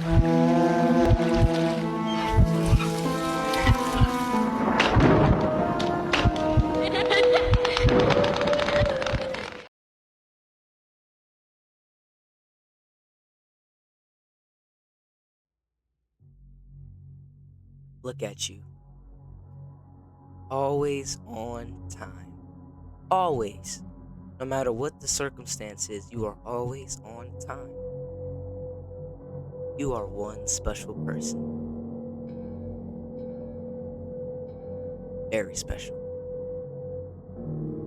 Look at you. Always on time. Always. No matter what the circumstance is, you are always on time. You are one special person. Very special.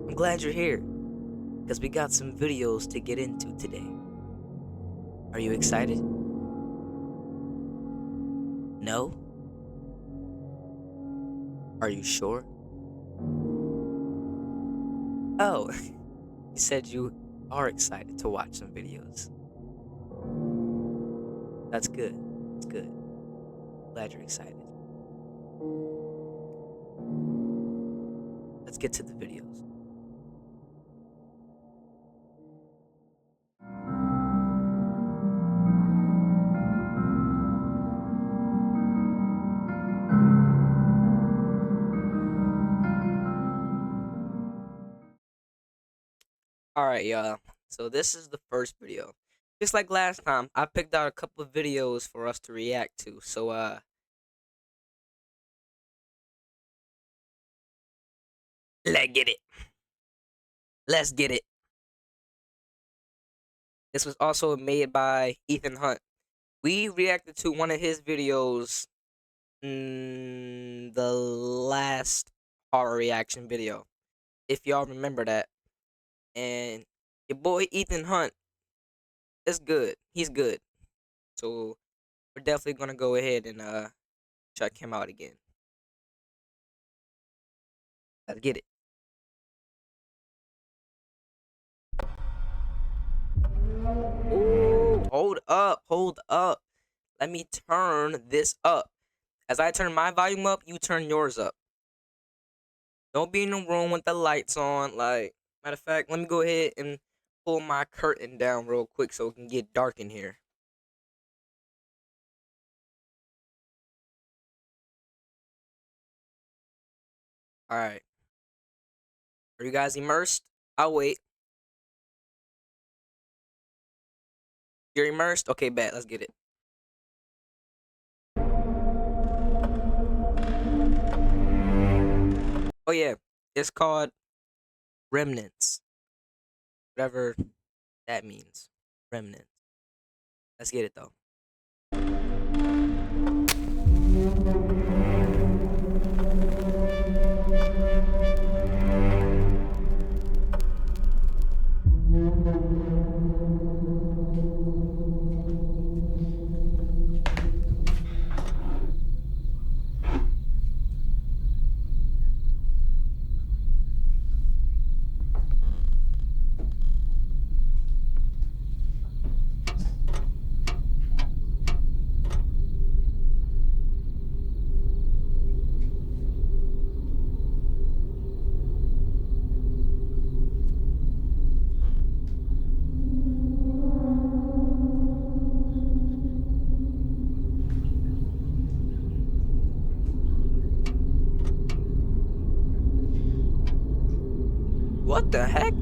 I'm glad you're here because we got some videos to get into today. Are you excited? No? Are you sure? Oh, you said you are excited to watch some videos. That's good. It's good. Glad you're excited. Let's get to the videos. Alright, y'all. So this is the first video. Just like last time, I picked out a couple of videos for us to react to. So, let's get it. Let's get it. This was also made by Ethan Hunt. We reacted to one of his videos in the last horror reaction video, if y'all remember that. And your boy Ethan Hunt is good. He's good. So we're definitely gonna go ahead and check him out again. Let's get it. Ooh, hold up, hold up. Let me turn this up. As I turn my volume up, you turn yours up. Don't be in the room with the lights on. Like, matter of fact, let me go ahead and pull my curtain down real quick so it can get dark in here. Alright. Are you guys immersed? I'll wait. You're immersed? Okay, bet. Let's get it. Oh, yeah. It's called Remnants. Whatever that means. Remnants. Let's get it, though. What the heck?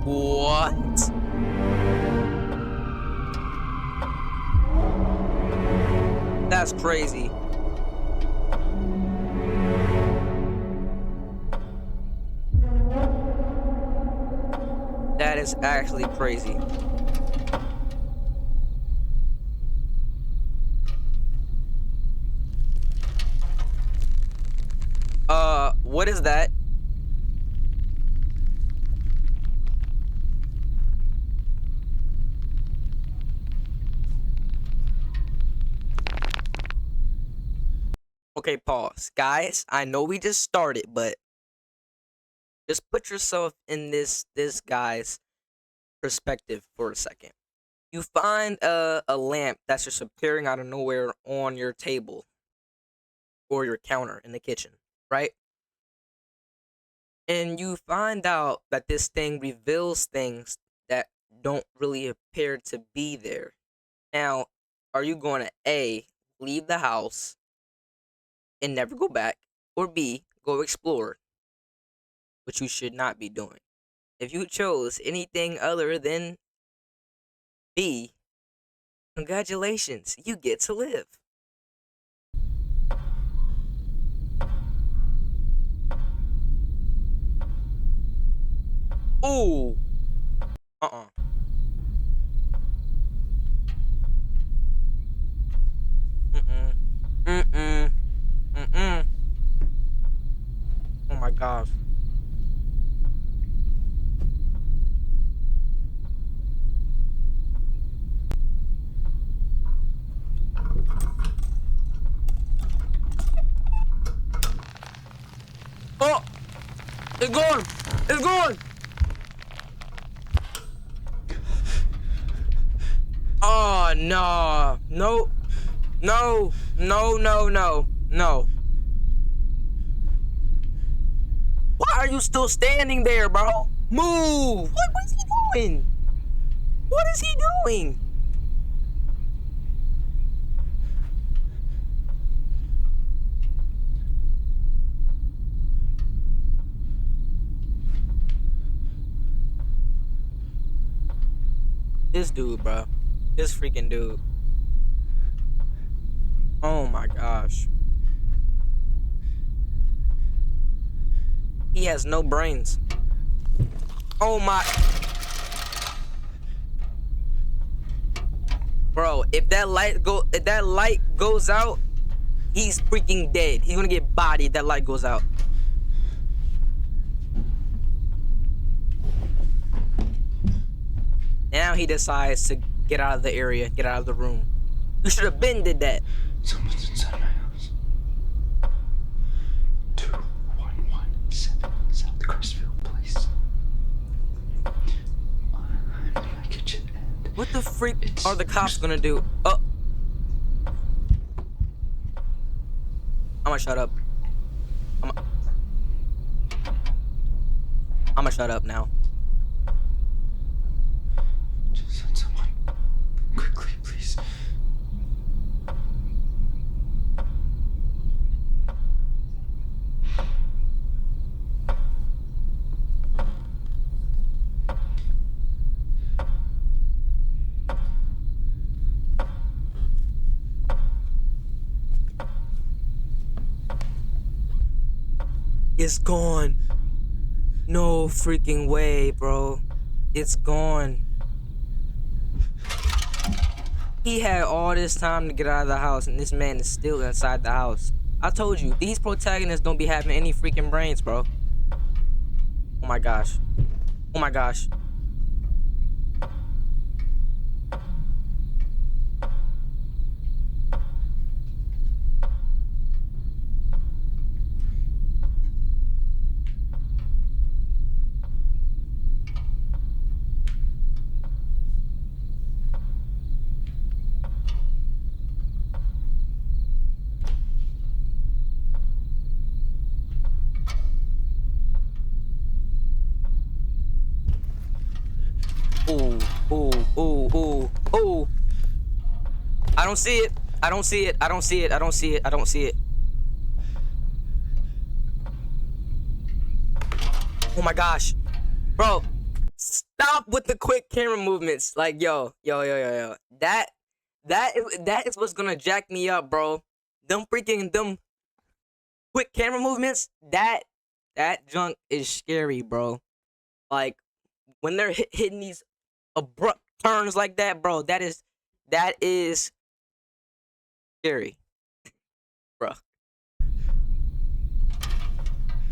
What? That's crazy. That is actually crazy. What is that? Okay, pause. Guys, I know we just started, but just put yourself in this guy's perspective for a second. You find a lamp that's just appearing out of nowhere on your table or your counter in the kitchen, right? And you find out that this thing reveals things that don't really appear to be there. Now, are you going to A, leave the house and never go back, or B, go explore, which you should not be doing? If you chose anything other than B, congratulations, you get to live. Ooh. Uh-uh. Mm-mm. Mm-mm. Mm-mm. Oh my gosh. Oh! It's gone! It's gone! Oh, no. No. No. No, no, no. No. Why are you still standing there, bro? Move! What is he doing? What is he doing? This dude, bro. This freaking dude. Oh my gosh. He has no brains. Oh my. Bro, if that light goes out, he's freaking dead. He's gonna get bodied if that light goes out. Now he decides to get out of the area, get out of the room. You should have been did that. Someone's inside my house. 2117 South Crestfield Place. I'm in my kitchen and what the freak are the cops gonna do? Oh. I'm gonna shut up. I'm gonna shut up now. Just send someone quickly, please. It's gone. No freaking way, bro. It's gone. He had all this time to get out of the house, and this man is still inside the house. I told you, these protagonists don't be having any freaking brains, bro. Oh my gosh. Oh my gosh. Ooh, ooh, ooh, ooh, ooh. I don't see it. I don't see it. I don't see it. I don't see it. I don't see it. Oh my gosh. Bro, stop with the quick camera movements. Like, yo. That is what's gonna jack me up, bro. Them quick camera movements, that junk is scary, bro. Like, when they're hitting these abrupt turns like that, bro, that is scary, bro.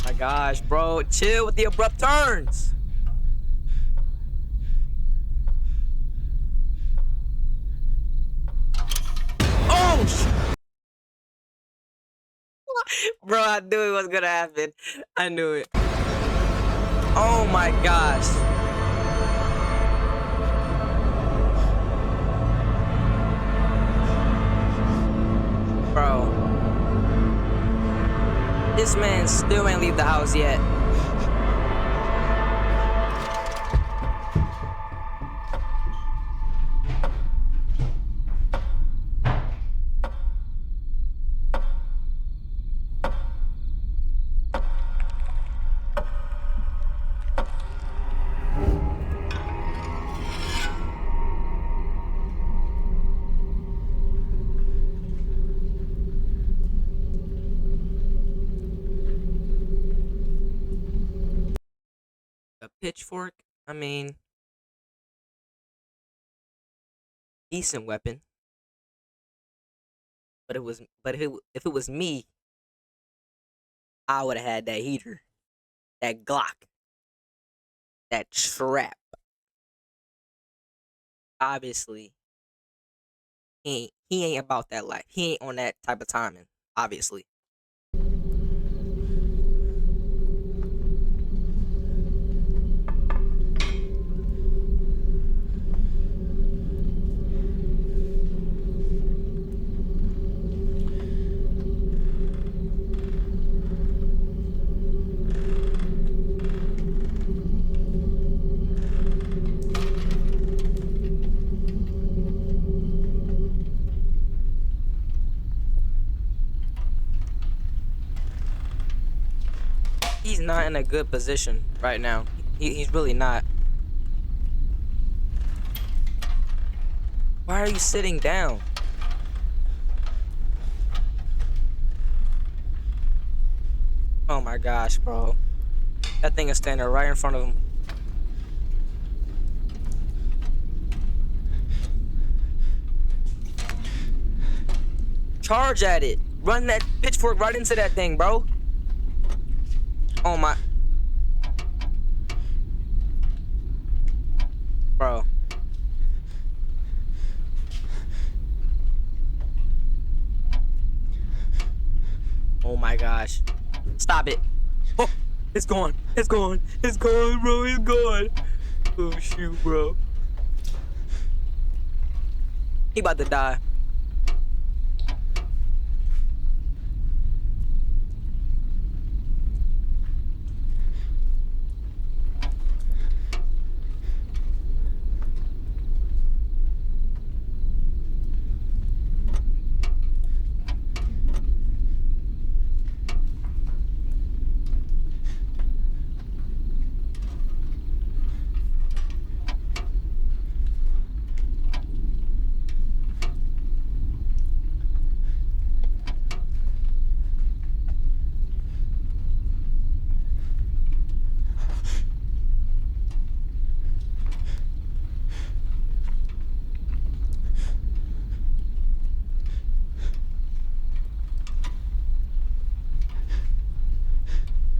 My gosh, bro, chill with the abrupt turns. Oh, bro, I knew it was gonna happen. I knew it. Oh my gosh. This man still ain't leave the house yet. A pitchfork? I mean, decent weapon. If it was me, I would have had that heater, that Glock, that trap. Obviously, he ain't about that life. He ain't on that type of timing. Obviously. He's not in a good position right now. He's really not. Why are you sitting down? Oh my gosh, bro. That thing is standing right in front of him. Charge at it. Run that pitchfork right into that thing, bro. Oh my. Bro. Oh my gosh. Stop it. Oh, it's gone. It's gone. It's gone, bro. It's gone. Oh shoot, bro. He about to die.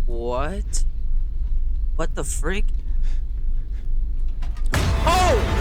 What? What the freak? Oh!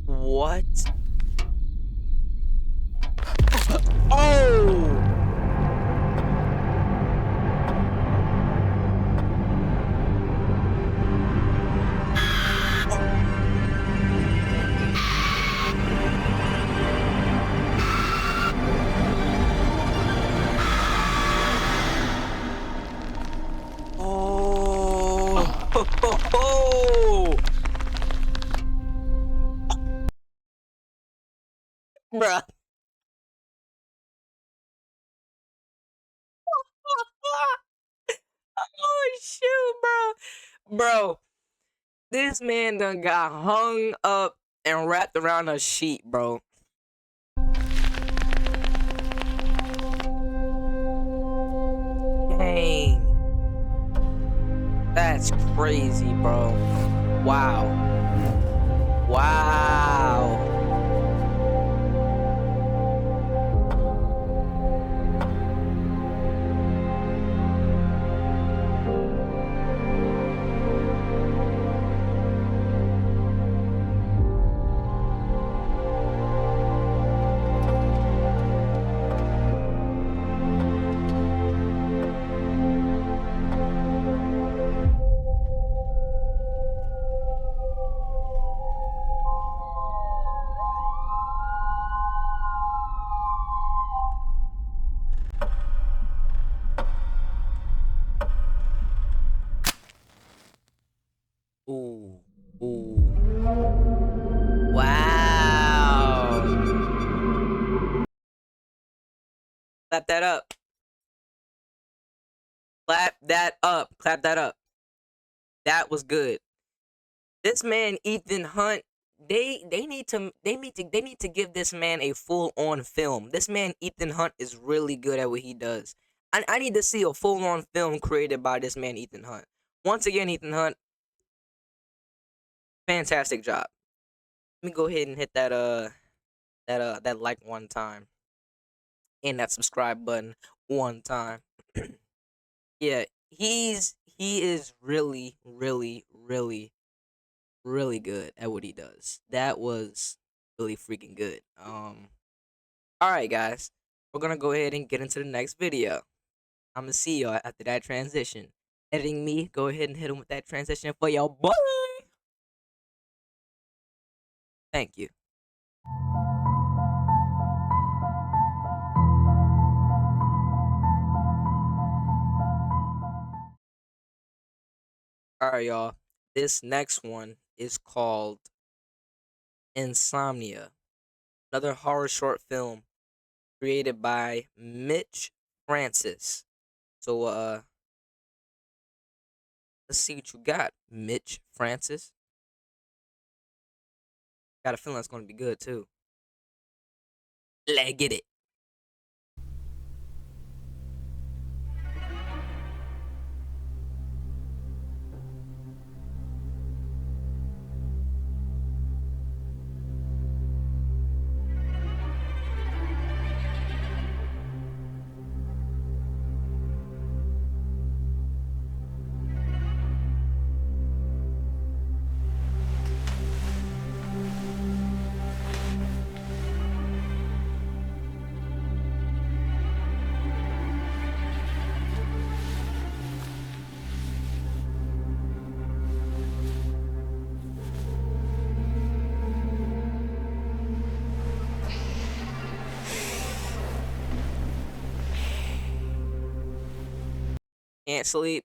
What? Oh! Oh! Oh! Bruh. Bro, this man done got hung up and wrapped around a sheet, bro. Dang. That's crazy, bro. Wow. Wow. Ooh. Ooh. Wow. Clap that up. Clap that up. Clap that up. That was good. This man, Ethan Hunt, they need to give this man a full on film. This man, Ethan Hunt, is really good at what he does. I need to see a full on film created by this man, Ethan Hunt. Once again, Ethan Hunt, fantastic job. Let me go ahead and hit that like one time and that subscribe button one time. Yeah, he is really, really, really, really good at what he does. That was really freaking good. All right, guys, we're gonna go ahead and get into the next video. I'm gonna see y'all after that transition. Editing me, go ahead and hit him with that transition for y'all, boy. Thank you. All right, y'all. This next one is called Insomnia, another horror short film created by Mitch Francis. So, let's see what you got, Mitch Francis. Got a feeling it's gonna be good too. Let's get it. Can't sleep.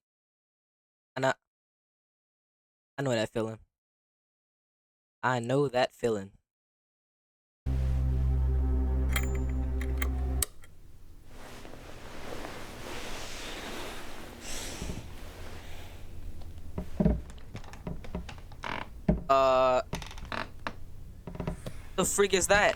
I know, I know that feeling. I know that feeling. Uh, the freak is that?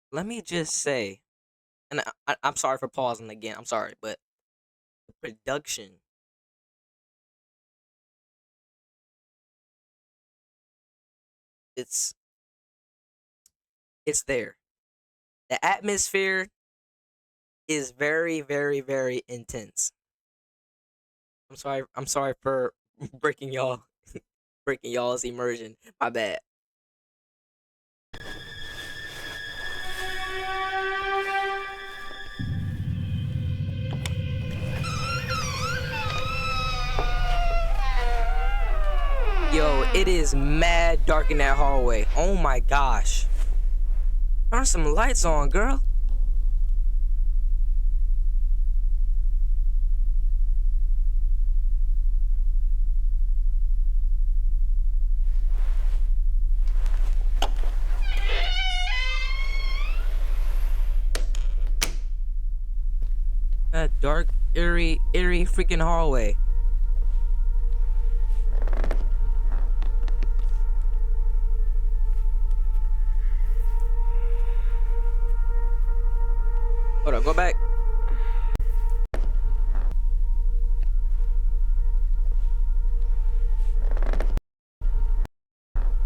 Let me just say, and I'm sorry for pausing again. I'm sorry, but the production, it's it's there. The atmosphere is very, very, very intense. I'm sorry. I'm sorry for breaking y'all, breaking y'all's immersion. My bad. it is mad dark in that hallway. Oh my gosh. Turn some lights on, girl. That dark, eerie freaking hallway. Hold on, go back.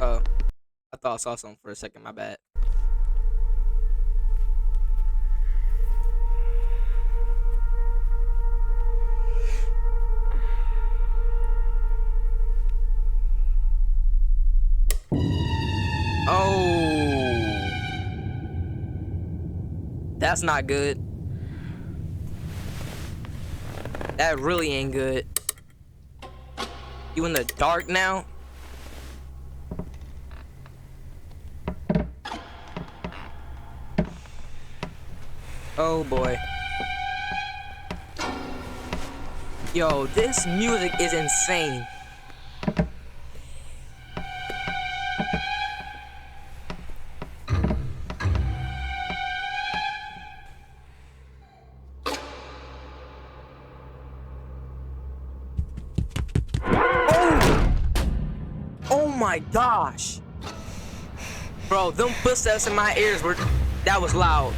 Oh, I thought I saw something for a second, my bad. Oh, that's not good. That really ain't good. You in the dark now? Oh boy. Yo, this music is insane. Oh! Oh my gosh. Bro, them footsteps in my ears were... That was loud.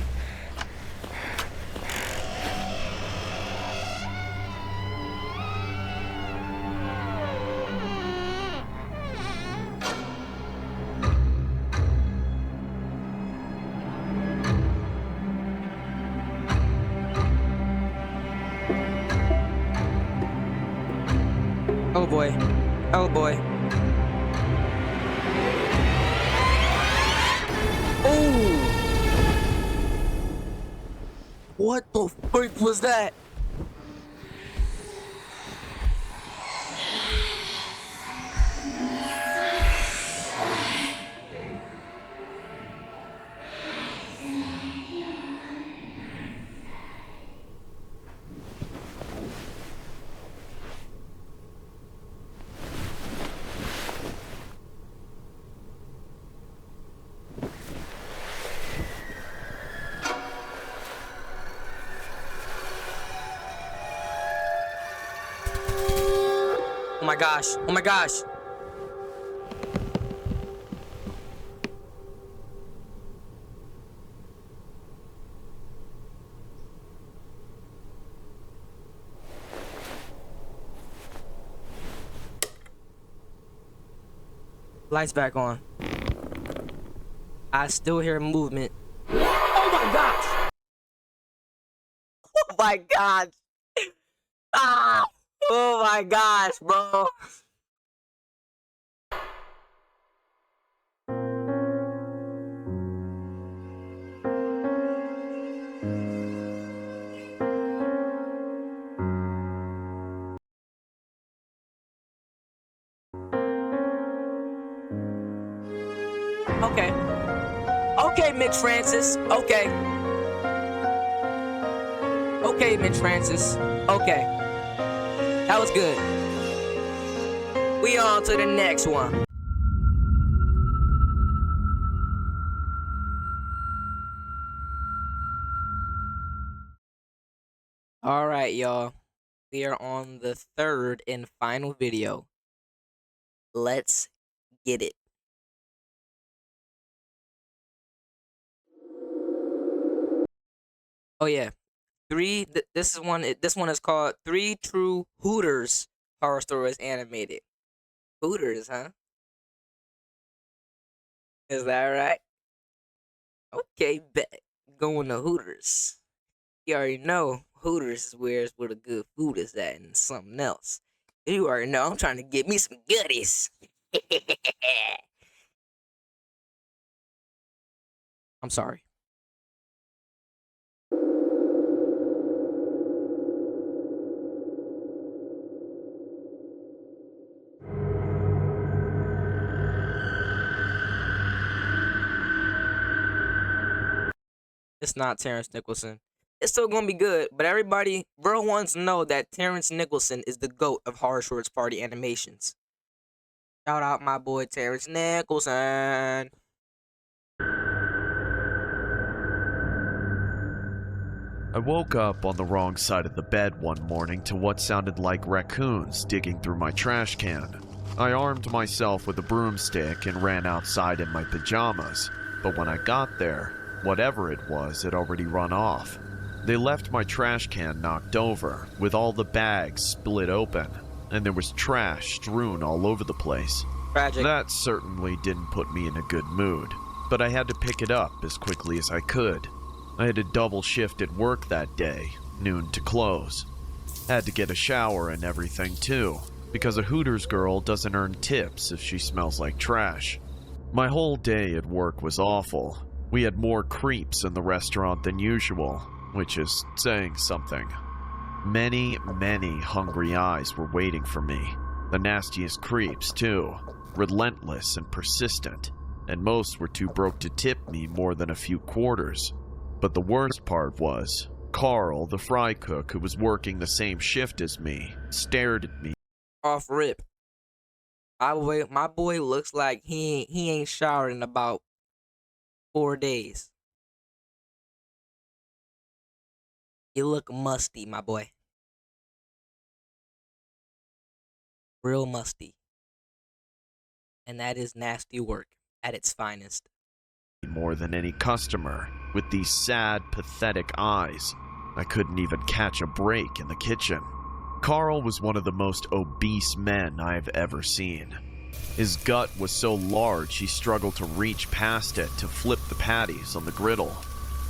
Oh boy. Oh boy. Oh! What the freak was that? Oh my gosh. Oh my gosh. Lights back on. I still hear movement. Oh my gosh! Oh my gosh! Ah! Oh my gosh, bro! Okay. Okay, Mitch Francis. Okay. Okay, Mitch Francis. Okay. That was good. We on to the next one. Alright, y'all. We are on the third and final video. Let's get it. Oh yeah. This one is called 3 True Hooters Horror Stories Animated. Hooters, huh? Is that right? Okay, bet. Going to Hooters. You already know Hooters is where the good food is at and something else. You already know I'm trying to get me some goodies. I'm sorry. It's not Terrence Nicholson. It's still gonna be good, but everybody, real ones know that Terrence Nicholson is the GOAT of horror shorts party animations. Shout out my boy Terrence Nicholson. I woke up on the wrong side of the bed one morning to what sounded like raccoons digging through my trash can. I armed myself with a broomstick and ran outside in my pajamas, but when I got there, whatever it was had already run off. They left my trash can knocked over, with all the bags split open, and there was trash strewn all over the place. Tragic. That certainly didn't put me in a good mood, but I had to pick it up as quickly as I could. I had a double shift at work that day, noon to close. Had to get a shower and everything too, because a Hooters girl doesn't earn tips if she smells like trash. My whole day at work was awful. We had more creeps in the restaurant than usual, which is saying something. Many, many hungry eyes were waiting for me. The nastiest creeps too, relentless and persistent, and most were too broke to tip me more than a few quarters. But the worst part was, Carl, the fry cook who was working the same shift as me, stared at me. Off rip. My boy looks like he ain't showered in about 4 days. You look musty, my boy. Real musty. And that is nasty work at its finest. More than any customer, with these sad, pathetic eyes. I couldn't even catch a break in the kitchen. Carl was one of the most obese men I've ever seen. His gut was so large he struggled to reach past it to flip the patties on the griddle.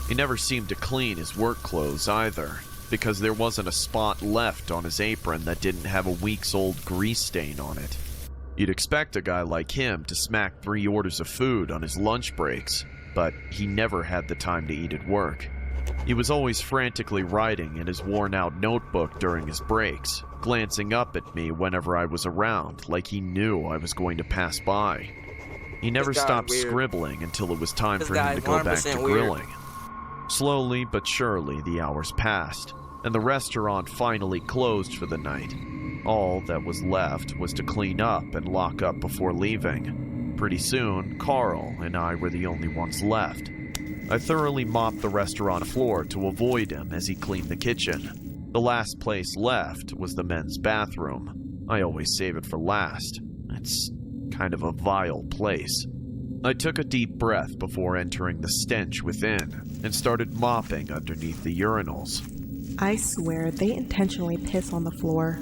He never seemed to clean his work clothes either, because there wasn't a spot left on his apron that didn't have a week's-old grease stain on it. You'd expect a guy like him to smack 3 orders of food on his lunch breaks, but he never had the time to eat at work. He was always frantically writing in his worn-out notebook during his breaks, glancing up at me whenever I was around like he knew I was going to pass by. He never stopped scribbling until it was time for him to go back to grilling. Slowly but surely the hours passed, and the restaurant finally closed for the night. All that was left was to clean up and lock up before leaving. Pretty soon, Carl and I were the only ones left. I thoroughly mopped the restaurant floor to avoid him as he cleaned the kitchen. The last place left was the men's bathroom. I always save it for last. It's kind of a vile place. I took a deep breath before entering the stench within and started mopping underneath the urinals. I swear they intentionally piss on the floor.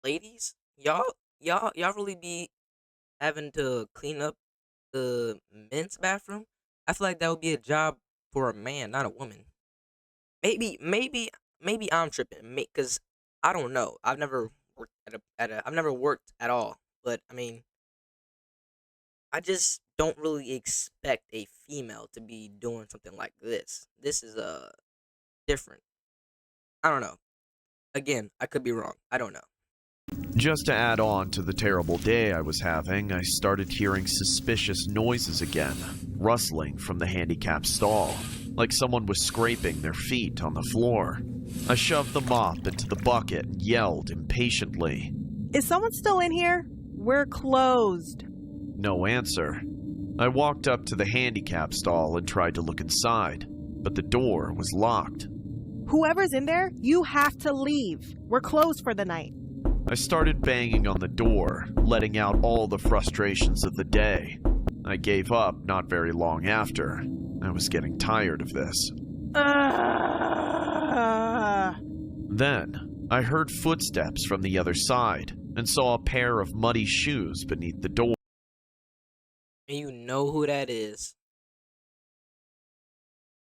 Ladies, y'all really be having to clean up the men's bathroom? I feel like that would be a job for a man, not a woman. Maybe I'm tripping, because I don't know. I've never worked I've never worked at all. But I mean, I just don't really expect a female to be doing something like this. This is different. I don't know. Again, I could be wrong. I don't know. Just to add on to the terrible day I was having, I started hearing suspicious noises again, rustling from the handicap stall, like someone was scraping their feet on the floor. I shoved the mop into the bucket and yelled impatiently, Is someone still in here? We're closed. No answer. I walked up to the handicap stall and tried to look inside, but the door was locked. Whoever's in there, you have to leave. We're closed for the night. I started banging on the door, letting out all the frustrations of the day. I gave up not very long after. I was getting tired of this. Then, I heard footsteps from the other side and saw a pair of muddy shoes beneath the door. And you know who that is.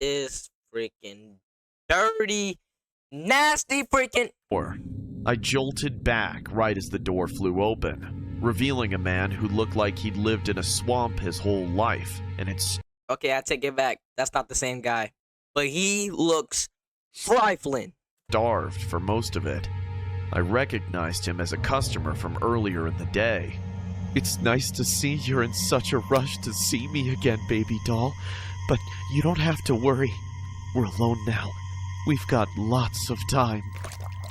This freaking dirty, nasty freaking... I jolted back right as the door flew open, revealing a man who looked like he'd lived in a swamp his whole life, and it's... Okay, I take it back. That's not the same guy. But he looks trifling. Starved for most of it. I recognized him as a customer from earlier in the day. It's nice to see you're in such a rush to see me again, baby doll, but you don't have to worry. We're alone now. We've got lots of time.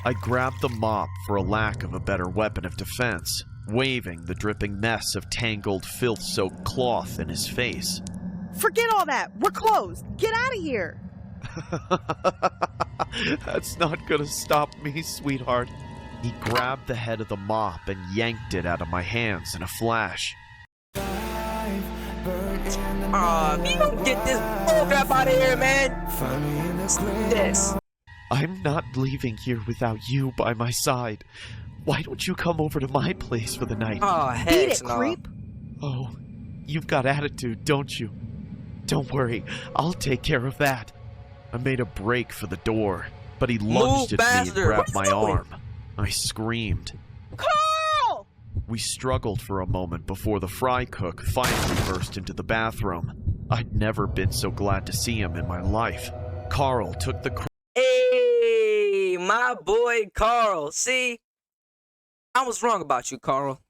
I grabbed the mop for a lack of a better weapon of defense, waving the dripping mess of tangled, filth-soaked cloth in his face. Forget all that. We're closed. Get out of here. That's not gonna stop me, sweetheart. He grabbed the head of the mop and yanked it out of my hands in a flash. You don't get this bullcrap out of here, man. This. I'm not leaving here without you by my side. Why don't you come over to my place for the night? Oh, Beat heck it, no. creep. Oh, you've got attitude, don't you? Don't worry, I'll take care of that. I made a break for the door, but he lunged at me and bastard. grabbed What my are you doing? arm. I screamed. Carl! We struggled for a moment before the fry cook finally burst into the bathroom. I'd never been so glad to see him in my life. Carl took the Hey, my boy Carl. See, I was wrong about you, Carl.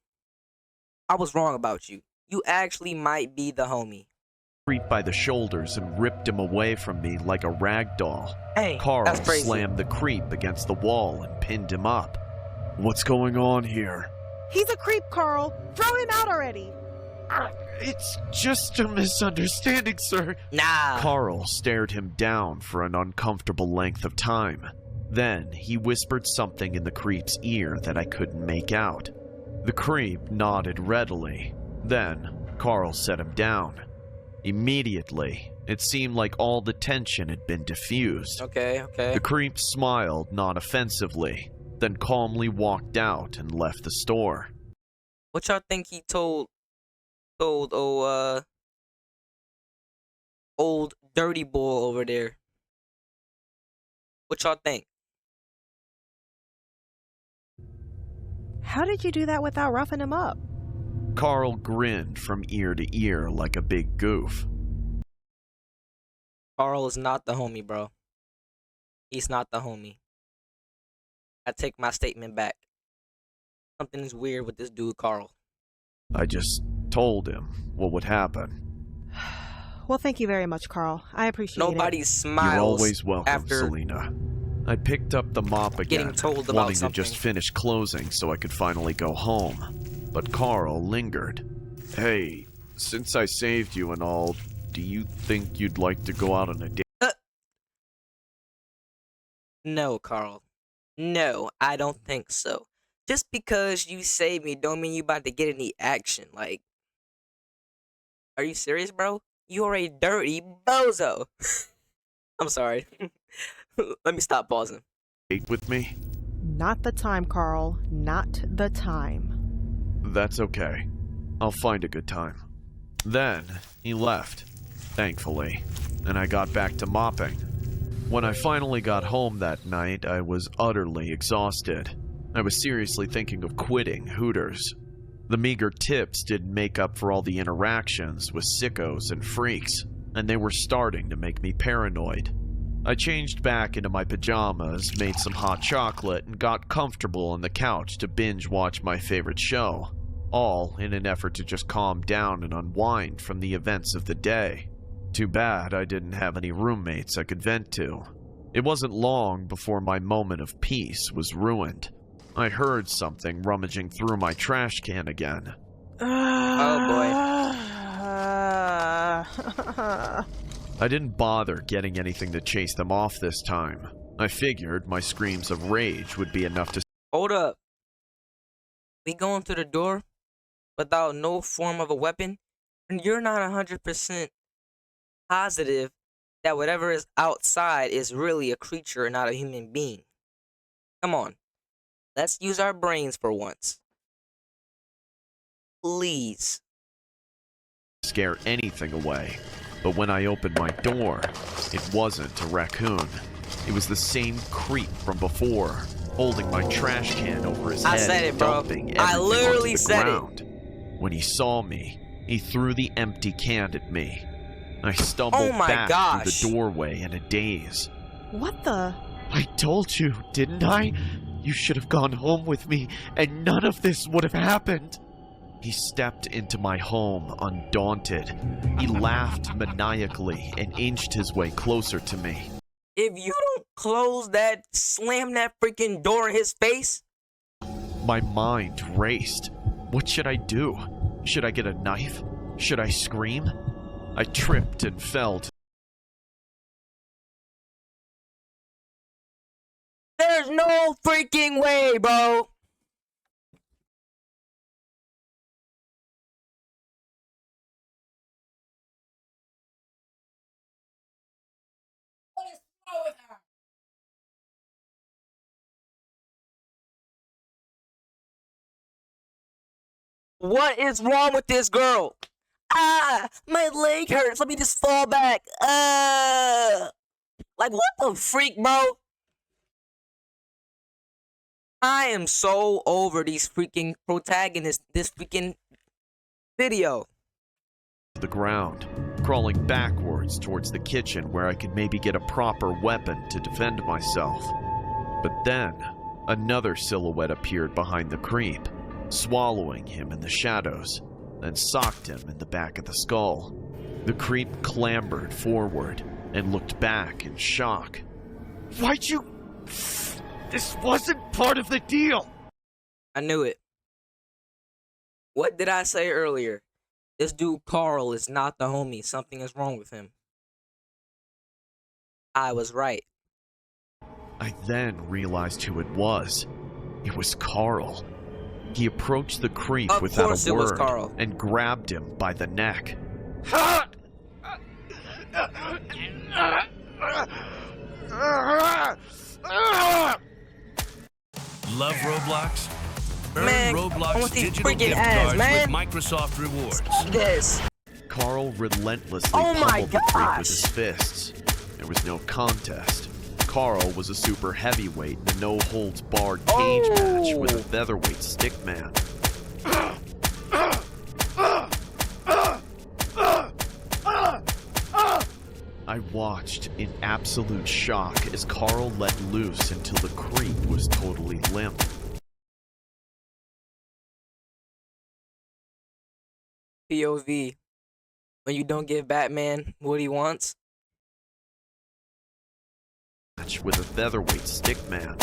I was wrong about you. You actually might be the homie. creep by the shoulders and ripped him away from me like a rag doll. Hey, Carl that's crazy. slammed the creep against the wall and pinned him up. What's going on here? He's a creep, Carl. Throw him out already. It's just a misunderstanding, sir. Nah. Carl stared him down for an uncomfortable length of time. Then he whispered something in the creep's ear that I couldn't make out. The creep nodded readily. Then Carl set him down. Immediately, it seemed like all the tension had been diffused. Okay. The creep smiled non-offensively, then calmly walked out and left the store. What y'all think he told old dirty boy over there? What y'all think? How did you do that without roughing him up? Carl grinned from ear to ear like a big goof. Carl is not the homie, bro. He's not the homie. I take my statement back. Something is weird with this dude, Carl. I just told him what would happen. Well, thank you very much, Carl. I appreciate Nobody it. smiles. You're always welcome, after Selena. I picked up the mop again, getting told about wanting to something. just finish closing so I could finally go home. But Carl lingered. Hey, since I saved you and all, do you think you'd like to go out on a date? No, Carl. No, I don't think so. Just because you saved me don't mean you about to get any action. Like, are you serious, bro? You are a dirty bozo. I'm sorry. Let me stop pausing. Date with me? Not the time, Carl. Not the time. That's okay. I'll find a good time. Then, he left, thankfully, and I got back to mopping. When I finally got home that night, I was utterly exhausted. I was seriously thinking of quitting Hooters. The meager tips didn't make up for all the interactions with sickos and freaks, and they were starting to make me paranoid. I changed back into my pajamas, made some hot chocolate, and got comfortable on the couch to binge watch my favorite show, all in an effort to just calm down and unwind from the events of the day. Too bad I didn't have any roommates I could vent to. It wasn't long before my moment of peace was ruined. I heard something rummaging through my trash can again. Oh, boy. I didn't bother getting anything to chase them off this time. I figured my screams of rage would be enough to... Hold up. We going through the door without no form of a weapon? And you're not 100% positive that whatever is outside is really a creature and not a human being. Come on. Let's use our brains for once. Please. scare anything away. But when I opened my door, it wasn't a raccoon. It was the same creep from before, holding my trash can over his head, I said it, bro. dumping I everything literally onto the said ground. When he saw me, he threw the empty can at me. I stumbled Oh my back gosh. through the doorway in a daze. What the? I told you, didn't I? You should have gone home with me, and none of this would have happened. He stepped into my home undaunted. He laughed maniacally and inched his way closer to me. if you don't close that, slam that freaking door in his face. My mind raced. What should I do? Should I get a knife? Should I scream? I tripped and fell. There's no freaking way, bro. What is wrong with her? What is wrong with this girl? Ah, my leg hurts. Let me just fall back. Like, what the freak, bro? I am so over these freaking protagonists, this freaking video. The ground, crawling backwards towards the kitchen where I could maybe get a proper weapon to defend myself. But then, another silhouette appeared behind the creep, swallowing him in the shadows, then socked him in the back of the skull. The creep clambered forward and looked back in shock. Why'd you... This wasn't part of the deal! I knew it. What did I say earlier? This dude Carl is not the homie. Something is wrong with him. I was right. I then realized who it was. It was Carl. He approached the creep Of without course a it was word Carl. and grabbed him by the neck. Love Roblox? Earn Man, I Roblox want these digital freaking gift ads, cards man. with Microsoft Rewards. This. Carl relentlessly Oh my pummeled the creep gosh. with his fists. There was no contest. Carl was a super heavyweight in a no-holds-barred cage match with a featherweight stickman. I watched in absolute shock as Carl let loose until the creep was totally limp. POV. When you don't give Batman what he wants. Match with a featherweight stickman.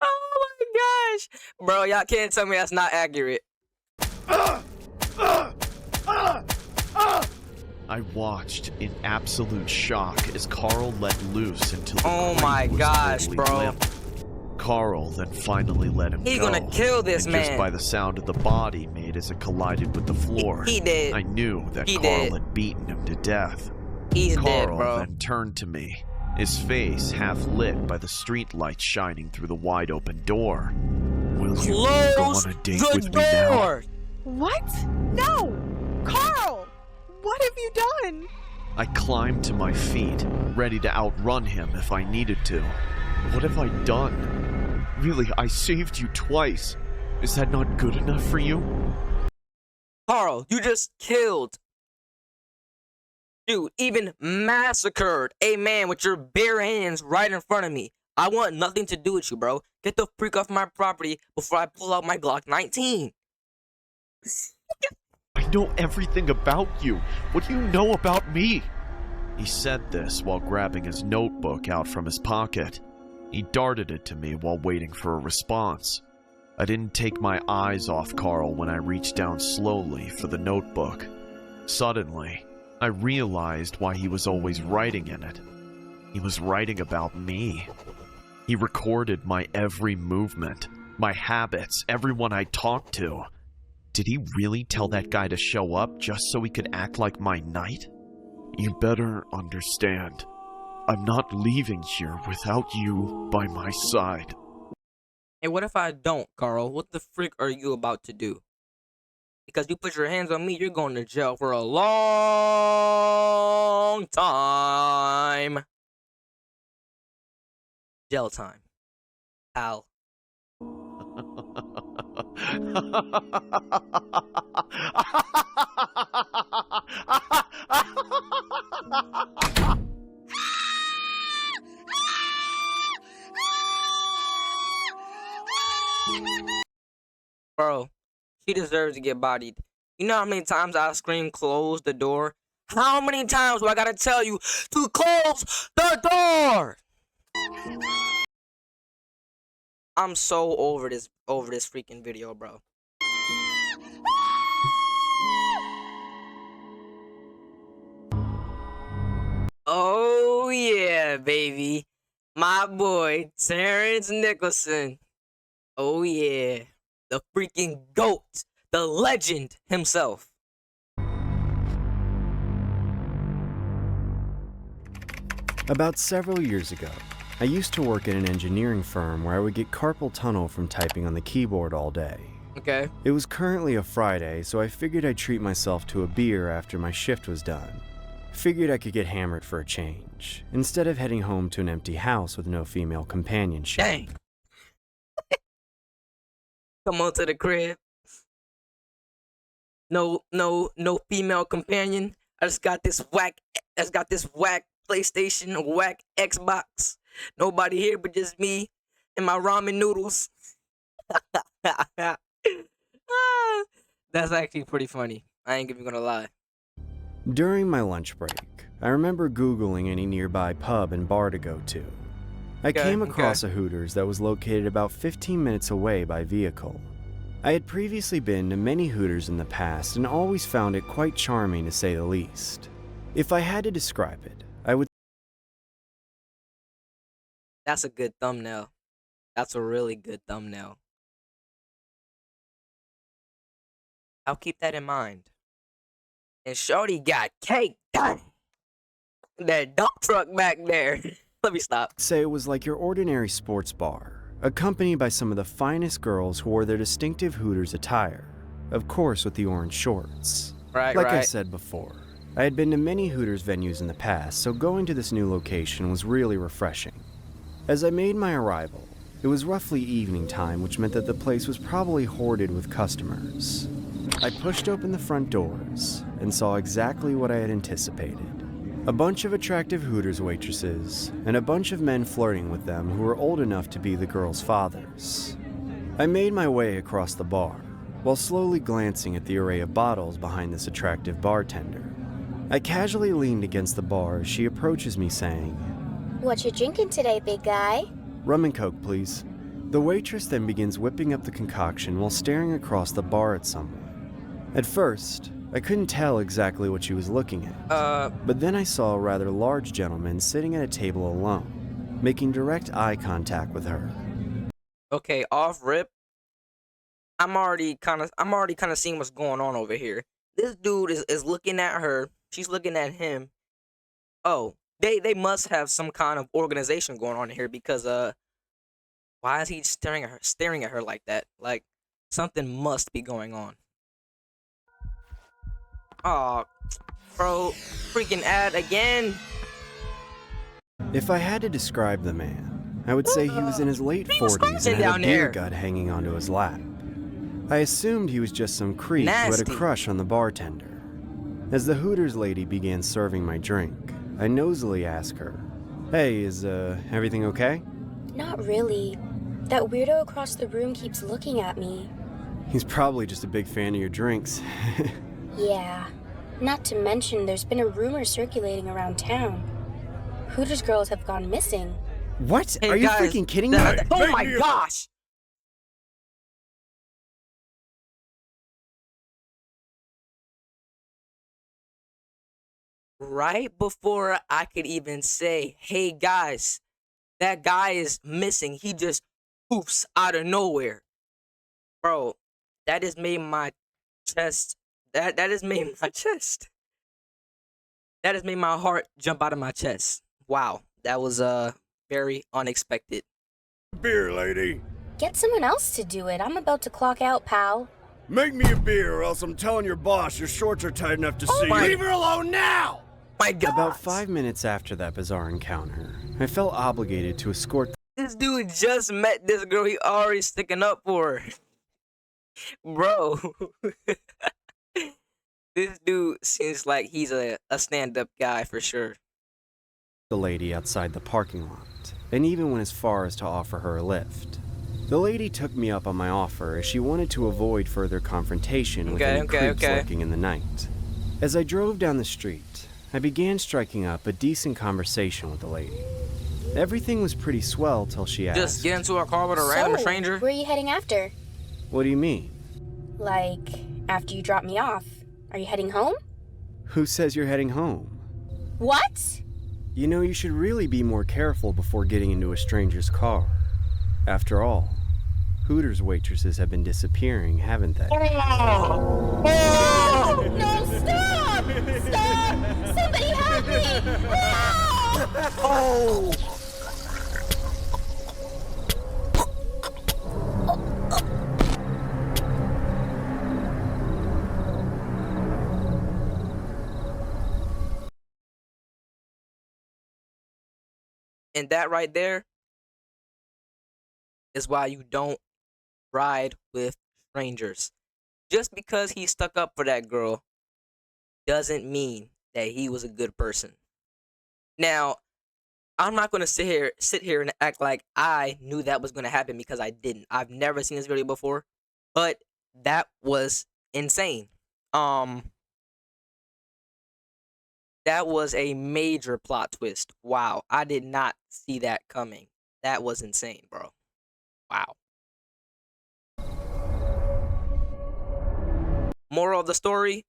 Oh my gosh. Bro, y'all can't tell me that's not accurate. I watched in absolute shock as Carl let loose until the Oh creep my was gosh, totally bro. limp. Carl then finally let him He's go. gonna kill this and man. Just by the sound of the body made as it collided with the floor, He did. I knew that He Carl did. had beaten him to death. He's dead, Carl bro. then turned to me, his face half lit by the street light shining through the wide open door. Will you go Close on a date the with me now? door. What? No! Carl! What have you done? I climbed to my feet, ready to outrun him if I needed to. What have I done? Really, I saved you twice. Is that not good enough for you? Carl, you just killed. Dude, even massacred a man with your bare hands right in front of me. I want nothing to do with you, bro. Get the freak off my property before I pull out my Glock 19. I know everything about you. What do you know about me? He said this while grabbing his notebook out from his pocket. He darted it to me while waiting for a response. I didn't take my eyes off Carl when I reached down slowly for the notebook. Suddenly, I realized why he was always writing in it. He was writing about me. He recorded my every movement, my habits, everyone I talked to. Did he really tell that guy to show up just so he could act like my knight? You better understand. I'm not leaving here without you by my side. Hey, what if I don't, Carl? What the frick are you about to do? Because you put your hands on me, you're going to jail for a long time. Jail time. Pal. Bro, she deserves to get bodied. You know how many times I scream, close the door? How many times do I gotta tell you to close the door? I'm so over this freaking video, bro. Oh yeah, baby. My boy, Terrence Nicholson. Oh yeah. The freaking GOAT. The legend himself. About several years ago, I used to work at an engineering firm where I would get carpal tunnel from typing on the keyboard all day. Okay. It was currently a Friday, so I figured I'd treat myself to a beer after my shift was done. Figured I could get hammered for a change, instead of heading home to an empty house with no female companionship. Dang. Come on to the crib. No female companion. I just got this whack PlayStation, whack Xbox. Nobody here but just me and my ramen noodles. That's actually pretty funny. I ain't even gonna lie. During my lunch break, I remember Googling any nearby pub and bar to go to. I came across a Hooters that was located about 15 minutes away by vehicle. I had previously been to many Hooters in the past and always found it quite charming to say the least. If I had to describe it, I would... That's a good thumbnail. That's a really good thumbnail. I'll keep that in mind. And Shorty got cake. Dang. That dump truck back there. Let me stop. say it was like your ordinary sports bar, accompanied by some of the finest girls who wore their distinctive Hooters attire, of course with the orange shorts. Right. I said before, I had been to many Hooters venues in the past, so going to this new location was really refreshing. As I made my arrival, it was roughly evening time, which meant that the place was probably hoarded with customers. I pushed open the front doors and saw exactly what I had anticipated. A bunch of attractive Hooters waitresses, and a bunch of men flirting with them who were old enough to be the girls' fathers. I made my way across the bar, while slowly glancing at the array of bottles behind this attractive bartender. I casually leaned against the bar as she approaches me saying, "What you drinking today, big guy?" "Rum and Coke, please." The waitress then begins whipping up the concoction while staring across the bar at someone. At first, I couldn't tell exactly what she was looking at, but then I saw a rather large gentleman sitting at a table alone, making direct eye contact with her. Okay, off rip. I'm already kind of seeing what's going on over here. This dude is looking at her. She's looking at him. Oh, they must have some kind of organization going on here because why is he staring at her like that? Like something must be going on. Oh, bro, freaking ad again. If I had to describe the man, I would say he was in his late 40s and had down a beer there? gut hanging onto his lap. I assumed he was just some creep who had a Nasty. crush on the bartender. As the Hooters lady began serving my drink, I nosily asked her, "Hey, is everything okay?" Not really. That weirdo across the room keeps looking at me. He's probably just a big fan of your drinks. Yeah. Not to mention, there's been a rumor circulating around town. Hooters girls have gone missing. What? Hey, Are you guys, freaking kidding me? Oh my gosh! Right before I could even say, "Hey guys, that guy is missing," he just poofs out of nowhere. Bro, that has made my chest. That has made my chest. That has made my heart jump out of my chest. Wow, that was very unexpected. Beer, lady. Get someone else to do it. I'm about to clock out, pal. Make me a beer, or else I'm telling your boss your shorts are tight enough to see. my- Leave her alone now! My God, About 5 minutes after that bizarre encounter, I felt obligated to escort this dude just met this girl. He already sticking up for her, bro. This dude seems like he's a stand-up guy for sure. the lady outside the parking lot, and even went as far as to offer her a lift. The lady took me up on my offer as she wanted to avoid further confrontation with any creeps lurking in the night. As I drove down the street, I began striking up a decent conversation with the lady. Everything was pretty swell till she asked, Just get into a car with a random stranger? Where are you heading after? "What do you mean? Like, after you drop me off. Are you heading home? Who says you're heading home? What? You know, you should really be more careful before getting into a stranger's car. After all, Hooters waitresses have been disappearing, haven't they?" No, stop! Stop! Somebody help me! No! And that right there is why you don't ride with strangers. Just because he stuck up for that girl doesn't mean that he was a good person. Now, I'm not gonna sit here and act like I knew that was gonna happen because I didn't. I've never seen this video before, but that was insane. That was a major plot twist. Wow, I did not see that coming. That was insane, bro. Wow. Moral of the story: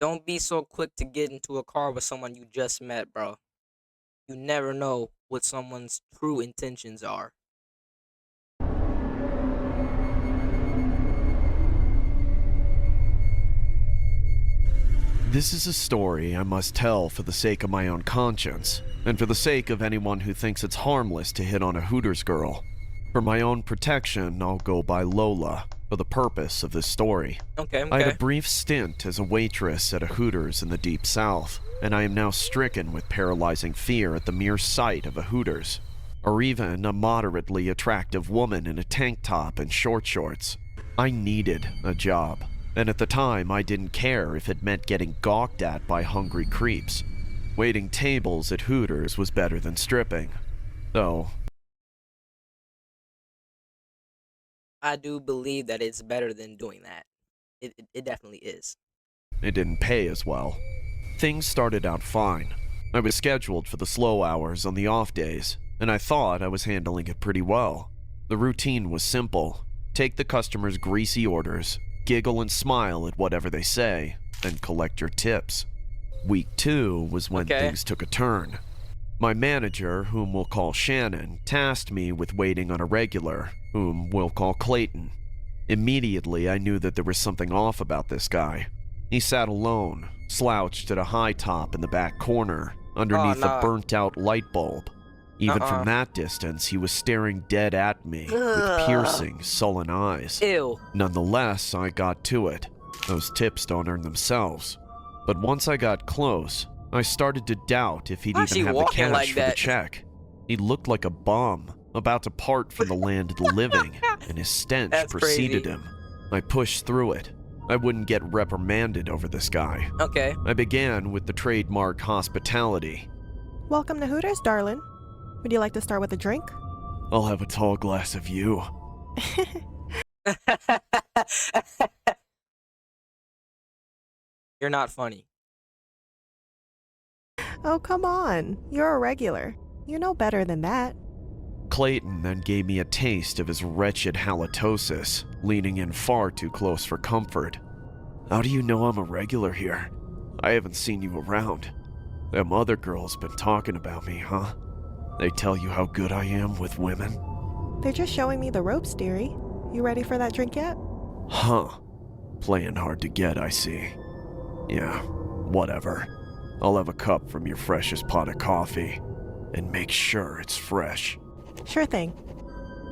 don't be so quick to get into a car with someone you just met, bro. You never know what someone's true intentions are. This is a story I must tell for the sake of my own conscience, and for the sake of anyone who thinks it's harmless to hit on a Hooters girl. For my own protection, I'll go by Lola for the purpose of this story. Okay. I had a brief stint as a waitress at a Hooters in the Deep South, and I am now stricken with paralyzing fear at the mere sight of a Hooters, or even a moderately attractive woman in a tank top and short shorts. I needed a job, and at the time I didn't care if it meant getting gawked at by hungry creeps. Waiting tables at Hooters was better than stripping, though. I do believe that it's better than doing that. It definitely is. It didn't pay as well. Things started out fine. I was scheduled for the slow hours on the off days, and I thought I was handling it pretty well. The routine was simple. Take the customer's greasy orders, giggle and smile at whatever they say, and collect your tips. Week 2 was when things took a turn. My manager, whom we'll call Shannon, tasked me with waiting on a regular, whom we'll call Clayton. Immediately, I knew that there was something off about this guy. He sat alone, slouched at a high top in the back corner, underneath a burnt-out light bulb. Even from that distance, he was staring dead at me with piercing, sullen eyes. Ew. Nonetheless, I got to it. Those tips don't earn themselves. But once I got close, I started to doubt if he'd even have the cash for the check. He looked like a bum, about to part from the land of the living, and his stench preceded him. I pushed through it. I wouldn't get reprimanded over this guy. Okay. I began with the trademark hospitality. Welcome to Hooters, darling. Would you like to start with a drink? I'll have a tall glass of you. You're not funny. Oh, come on. You're a regular. You know better than that. Clayton then gave me a taste of his wretched halitosis, leaning in far too close for comfort. How do you know I'm a regular here? I haven't seen you around. Them other girls been talking about me, huh? They tell you how good I am with women? They're just showing me the ropes, dearie. You ready for that drink yet? Huh. Playing hard to get, I see. Yeah, whatever. I'll have a cup from your freshest pot of coffee. And make sure it's fresh. Sure thing.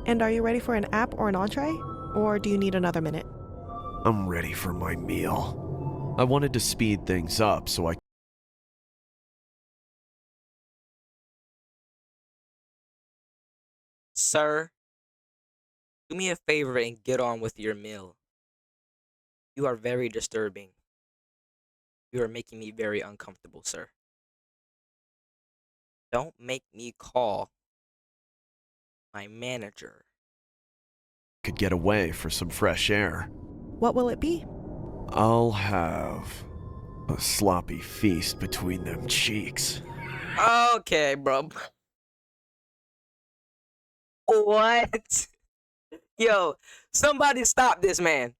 And are you ready for an app or an entree? Or do you need another minute? I'm ready for my meal. I wanted to speed things up so I... Sir, do me a favor and get on with your meal. You are very disturbing. You are making me very uncomfortable, sir. Don't make me call my manager could get away for some fresh air. What will it be? I'll have a sloppy feast between them cheeks. Okay, bro. What? Yo, somebody stop this man.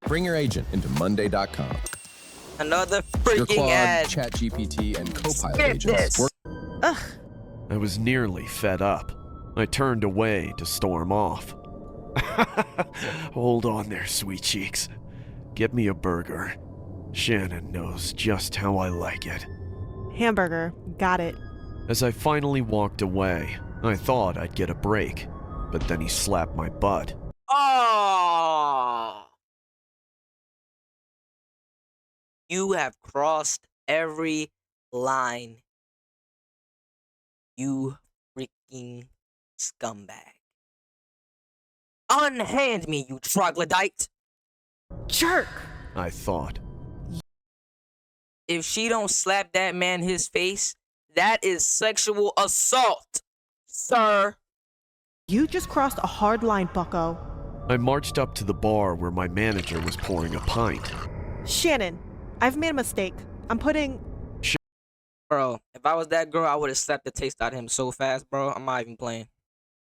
Bring your agent into Monday.com. Another Your freaking Claude, ad. ChatGPT, and Copilot Skip agents this. work. Ugh. I was nearly fed up. I turned away to storm off. Hold on there, sweet cheeks. Get me a burger. Shannon knows just how I like it. Hamburger. Got it. As I finally walked away, I thought I'd get a break, but then he slapped my butt. Oh! You have crossed every line. You freaking scumbag. Unhand me, you troglodyte! Jerk. I thought. If she don't slap that man his face, that is sexual assault, sir. You just crossed a hard line, bucko. I marched up to the bar where my manager was pouring a pint. Shannon, I've made a mistake. I'm putting... Bro, if I was that girl, I would have slapped the taste out of him so fast, bro. I'm not even playing.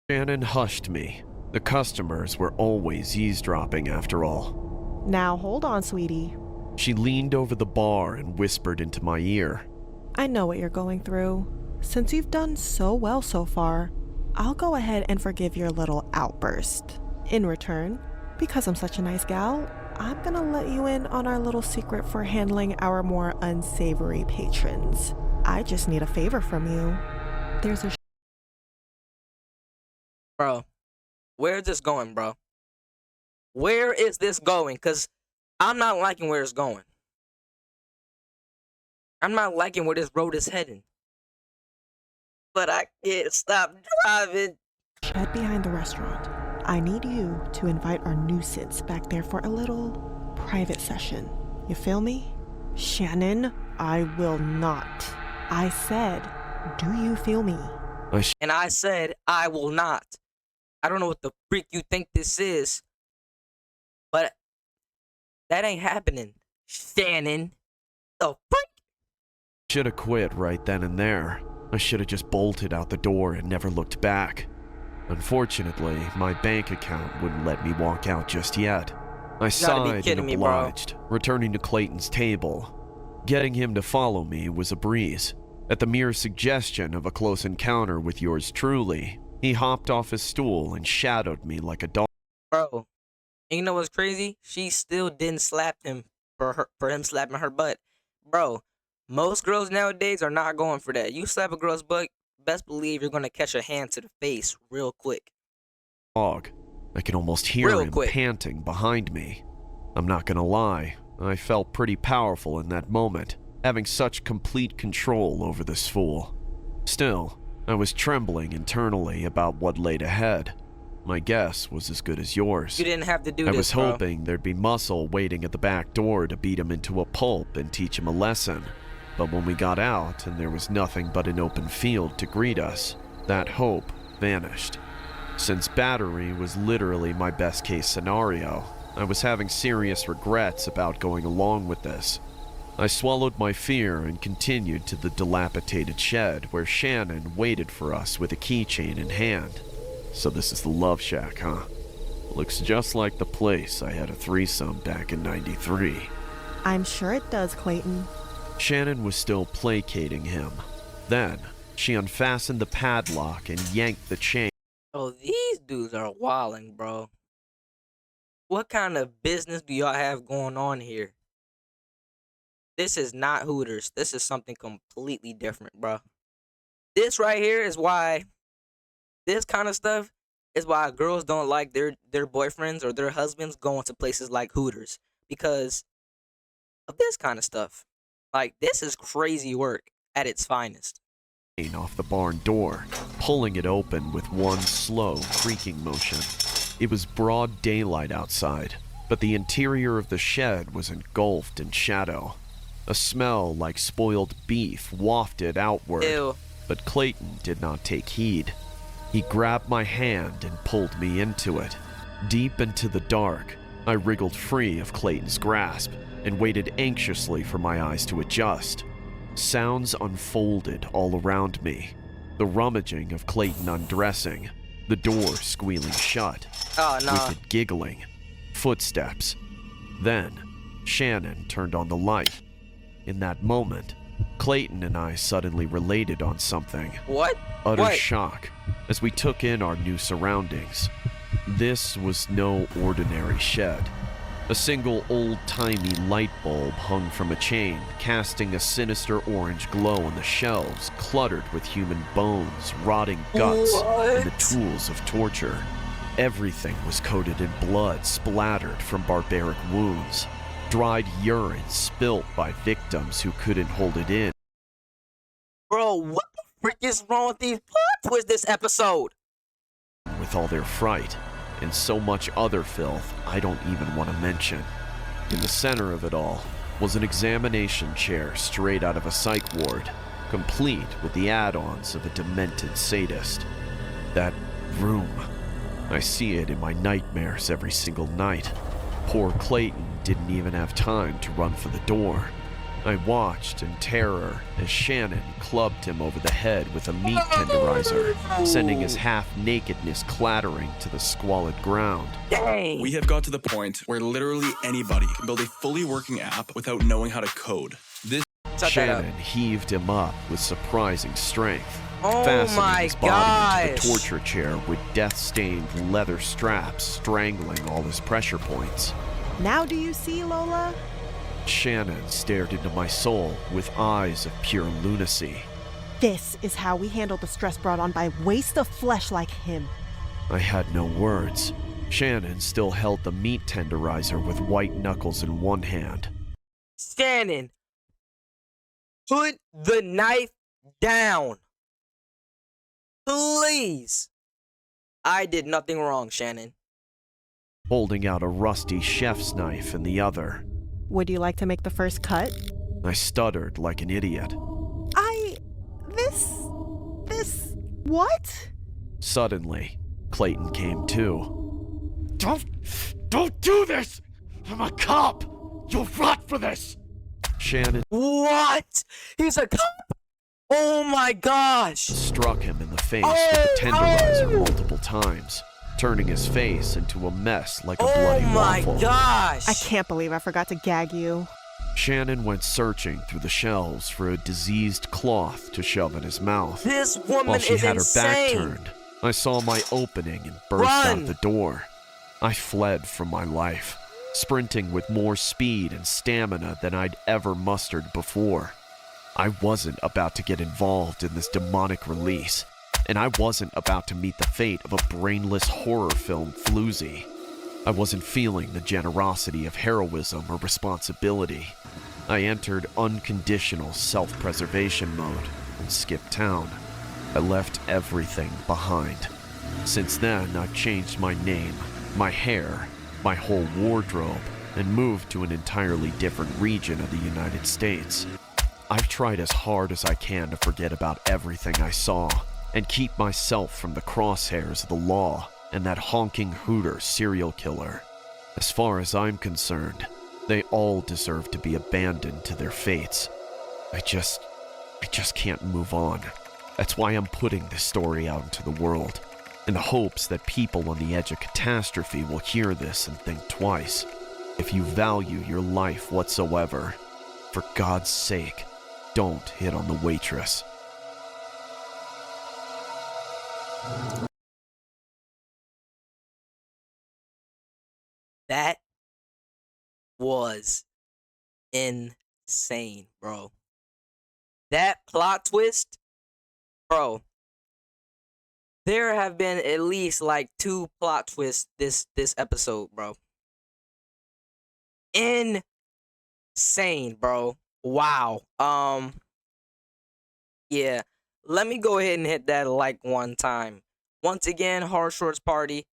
Shannon hushed me. The customers were always eavesdropping after all. Now, hold on, sweetie. She leaned over the bar and whispered into my ear. I know what you're going through. Since you've done so well so far, I'll go ahead and forgive your little outburst. In return, because I'm such a nice gal, I'm gonna let you in on our little secret for handling our more unsavory patrons. I just need a favor from you. There's a... Bro, where's this going, bro? Where is this going? Because I'm not liking where it's going. I'm not liking where this road is heading. But I can't stop driving. shed behind the restaurant. I need you to invite our nuisance back there for a little private session. You feel me? Shannon, I will not. I said, do you feel me? And I said, I will not. I don't know what the freak you think this is, but that ain't happening, Shannon. The freak? Should have quit right then and there. I should have just bolted out the door and never looked back. Unfortunately, my bank account wouldn't let me walk out just yet. I sighed and obliged, returning to Clayton's table. Getting him to follow me was a breeze. At the mere suggestion of a close encounter with yours truly, he hopped off his stool and shadowed me like a dog. Bro, you know what's crazy? She still didn't slap him for him slapping her butt. Bro, most girls nowadays are not going for that. You slap a girl's butt, best believe you're gonna catch a hand to the face real quick. I can almost hear him panting behind me. I'm not gonna lie, I felt pretty powerful in that moment, having such complete control over this fool. Still, I was trembling internally about what laid ahead. My guess was as good as yours. You didn't have to do this, I was bro. hoping there'd be muscle waiting at the back door to beat him into a pulp and teach him a lesson. But when we got out and there was nothing but an open field to greet us, that hope vanished. Since battery was literally my best case scenario, I was having serious regrets about going along with this. I swallowed my fear and continued to the dilapidated shed where Shannon waited for us with a keychain in hand. So this is the Love Shack, huh? Looks just like the place I had a threesome back in '93. I'm sure it does, Clayton. Shannon was still placating him. Then, she unfastened the padlock and yanked the chain. Oh, these dudes are wilding, bro. What kind of business do y'all have going on here? This is not Hooters. This is something completely different, bro. This right here is why, this kind of stuff is why girls don't like their boyfriends or their husbands going to places like Hooters. Because of this kind of stuff. Like, this is crazy work at its finest. Off the barn door, pulling it open with one slow creaking motion. It was broad daylight outside, but the interior of the shed was engulfed in shadow. A smell like spoiled beef wafted outward. Ew. but Clayton did not take heed. He grabbed my hand and pulled me into it. Deep into the dark, I wriggled free of Clayton's grasp and waited anxiously for my eyes to adjust. Sounds unfolded all around me. The rummaging of Clayton undressing, the door squealing shut, wicked giggling, footsteps. Then, Shannon turned on the light. In that moment, Clayton and I suddenly related on something. What? Utter shock as we took in our new surroundings. This was no ordinary shed. A single old-timey light bulb hung from a chain, casting a sinister orange glow on the shelves, cluttered with human bones, rotting guts, and the tools of torture. Everything was coated in blood splattered from barbaric wounds, dried urine spilt by victims who couldn't hold it in. Bro, what the frick is wrong with these plot twists this episode? With all their fright, and so much other filth I don't even want to mention. In the center of it all was an examination chair straight out of a psych ward, complete with the add-ons of a demented sadist. That room, I see it in my nightmares every single night. Poor Clayton didn't even have time to run for the door. I watched in terror as Shannon clubbed him over the head with a meat tenderizer, sending his half-nakedness clattering to the squalid ground. Dang! We have got to the point where literally anybody can build a fully working app without knowing how to code. This Shannon heaved him up with surprising strength, Oh fastening my his body into gosh. the torture chair with death-stained leather straps strangling all his pressure points. Now do you see, Lola? Shannon stared into my soul with eyes of pure lunacy. This is how we handle the stress brought on by waste of flesh like him. I had no words. Shannon still held the meat tenderizer with white knuckles in one hand. Shannon, put the knife down. Please. I did nothing wrong, Shannon. Holding out a rusty chef's knife in the other. Would you like to make the first cut? I stuttered like an idiot. This, what? Suddenly, Clayton came to. Don't do this! I'm a cop! You'll rot for this! Shannon What? He's a cop? Oh my gosh! struck him in the face with the tenderizer multiple times, turning his face into a mess like a bloody waffle. Oh my gosh! I can't believe I forgot to gag you. Shannon went searching through the shelves for a diseased cloth to shove in his mouth. This woman While she is had insane. her back turned, I saw my opening and burst out of the door. I fled from my life, sprinting with more speed and stamina than I'd ever mustered before. I wasn't about to get involved in this demonic release, and I wasn't about to meet the fate of a brainless horror film floozy. I wasn't feeling the generosity of heroism or responsibility. I entered unconditional self-preservation mode and skipped town. I left everything behind. Since then, I've changed my name, my hair, my whole wardrobe, and moved to an entirely different region of the United States. I've tried as hard as I can to forget about everything I saw and keep myself from the crosshairs of the law and that honking hooter serial killer. As far as I'm concerned, they all deserve to be abandoned to their fates. I just can't move on. That's why I'm putting this story out into the world, in the hopes that people on the edge of catastrophe will hear this and think twice. If you value your life whatsoever, for God's sake, don't hit on the waitress. That was insane, bro. That plot twist, bro. There have been at least like 2 plot twists this episode, bro. Insane, bro. Wow. Yeah. Let me go ahead and hit that like one time. Once again, Hard Shorts Party.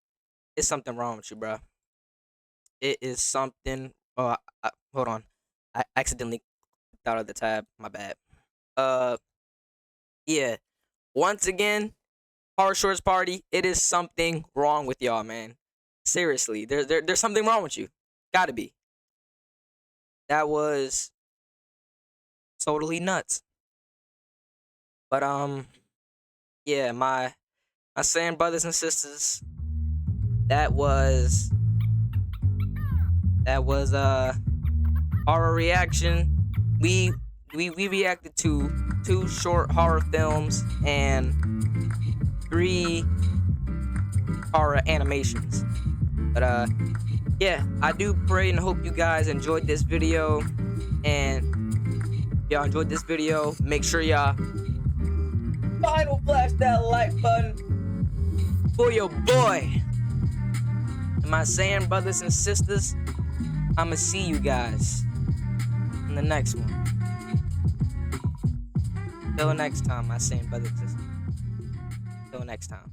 It's something wrong with you, bro. It is something. Oh, hold on. I accidentally clicked out of the tab. My bad. Yeah. once again, Horror Shorts Party, it is something wrong with y'all, man. Seriously, there's something wrong with you. Gotta be. That was totally nuts. But yeah, my Sayian brothers and sisters, that was horror reaction. We reacted to 2 short horror films and 3 horror animations. But yeah, I do pray and hope you guys enjoyed this video. And if y'all enjoyed this video, make sure y'all final flash that like button for your boy. And my Sayian brothers and sisters, I'ma see you guys in the next one. Till next time, my Sayian brothers and sisters. Till next time.